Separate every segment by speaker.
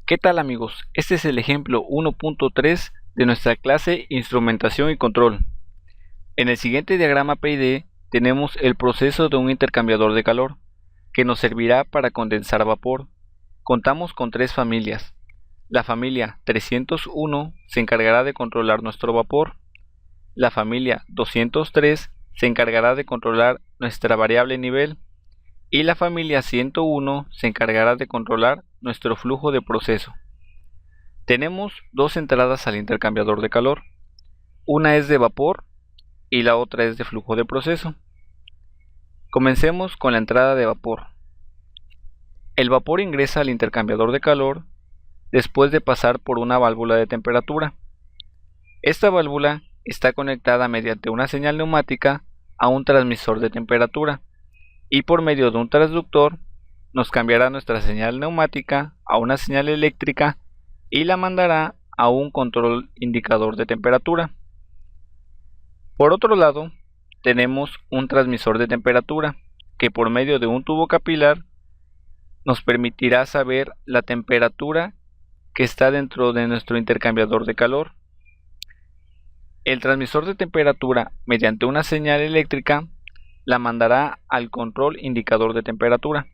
Speaker 1: ¿Qué tal amigos? Este es el ejemplo 1.3 de nuestra clase Instrumentación y Control. En el siguiente diagrama PID tenemos el proceso de un intercambiador de calor, que nos servirá para condensar vapor. Contamos con tres familias. La familia 301 se encargará de controlar nuestro vapor. La familia 203 se encargará de controlar nuestra variable nivel. Y la familia 101 se encargará de controlar nuestro flujo de proceso. Tenemos dos entradas al intercambiador de calor. Una es de vapor y la otra es de flujo de proceso. Comencemos con la entrada de vapor. El vapor ingresa al intercambiador de calor después de pasar por una válvula de temperatura. Esta válvula está conectada mediante una señal neumática a un transmisor de temperatura y por medio de un transductor nos cambiará nuestra señal neumática a una señal eléctrica y la mandará a un control indicador de temperatura. Por otro lado, tenemos un transmisor de temperatura que por medio de un tubo capilar nos permitirá saber la temperatura que está dentro de nuestro intercambiador de calor. El transmisor de temperatura, mediante una señal eléctrica, la mandará al control indicador de temperatura.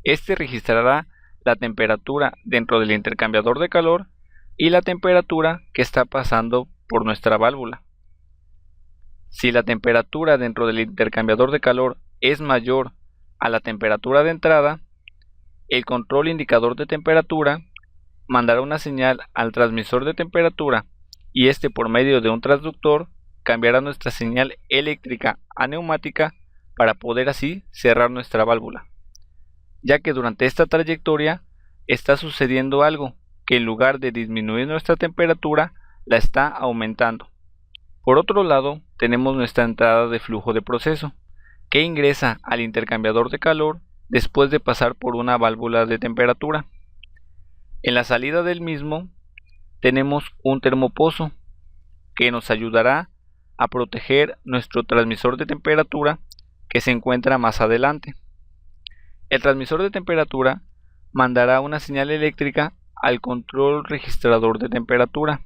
Speaker 1: Este registrará la temperatura dentro del intercambiador de calor y la temperatura que está pasando por nuestra válvula. Si la temperatura dentro del intercambiador de calor es mayor a la temperatura de entrada, el control indicador de temperatura mandará una señal al transmisor de temperatura y este, por medio de un transductor, cambiará nuestra señal eléctrica a neumática para poder así cerrar nuestra válvula, ya que durante esta trayectoria está sucediendo algo que en lugar de disminuir nuestra temperatura la está aumentando. Por otro lado, tenemos nuestra entrada de flujo de proceso, que ingresa al intercambiador de calor después de pasar por una válvula de temperatura. En la salida del mismo tenemos un termopozo que nos ayudará a proteger nuestro transmisor de temperatura que se encuentra más adelante. El transmisor de temperatura mandará una señal eléctrica al control registrador de temperatura,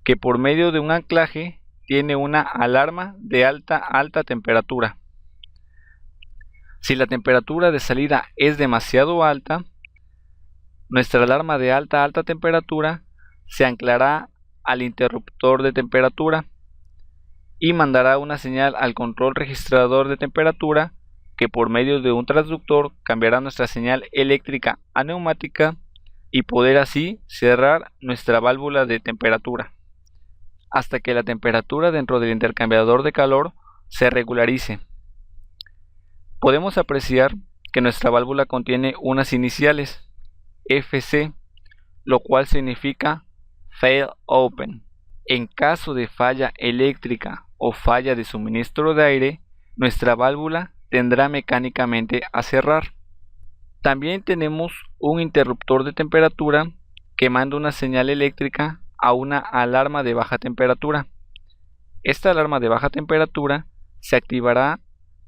Speaker 1: que por medio de un anclaje tiene una alarma de alta temperatura. Si la temperatura de salida es demasiado alta, nuestra alarma de alta temperatura se anclará al interruptor de temperatura y mandará una señal al control registrador de temperatura que por medio de un transductor cambiará nuestra señal eléctrica a neumática y poder así cerrar nuestra válvula de temperatura hasta que la temperatura dentro del intercambiador de calor se regularice. Podemos apreciar que nuestra válvula contiene unas iniciales FC, lo cual significa Fail Open. En caso de falla eléctrica o falla de suministro de aire, nuestra válvula tendrá mecánicamente a cerrar. También tenemos un interruptor de temperatura que manda una señal eléctrica a una alarma de baja temperatura. Esta alarma de baja temperatura se activará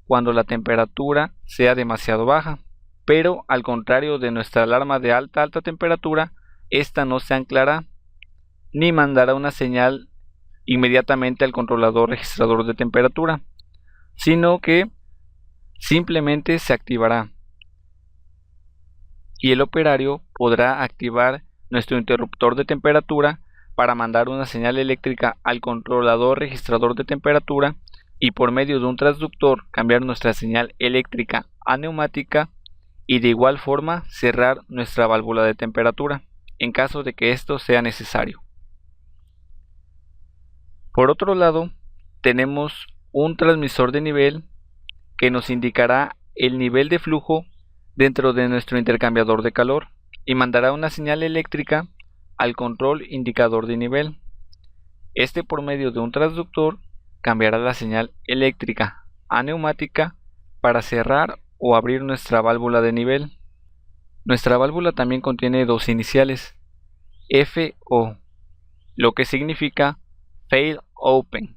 Speaker 1: cuando la temperatura sea demasiado baja, pero al contrario de nuestra alarma de alta temperatura, esta no se anclará ni mandará una señal inmediatamente al controlador registrador de temperatura, sino que simplemente se activará y el operario podrá activar nuestro interruptor de temperatura para mandar una señal eléctrica al controlador registrador de temperatura y por medio de un transductor cambiar nuestra señal eléctrica a neumática y de igual forma cerrar nuestra válvula de temperatura en caso de que esto sea necesario. Por otro lado, tenemos un transmisor de nivel que nos indicará el nivel de flujo dentro de nuestro intercambiador de calor y mandará una señal eléctrica al control indicador de nivel. Este, por medio de un transductor, cambiará la señal eléctrica a neumática para cerrar o abrir nuestra válvula de nivel. Nuestra válvula también contiene dos iniciales, FO, lo que significa Fail Open.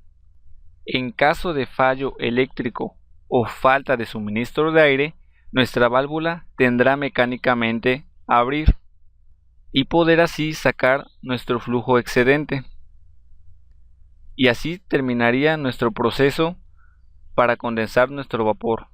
Speaker 1: En caso de fallo eléctrico o falta de suministro de aire, nuestra válvula tendrá mecánicamente a abrir. y poder así sacar nuestro flujo excedente. Y así terminaría nuestro proceso para condensar nuestro vapor.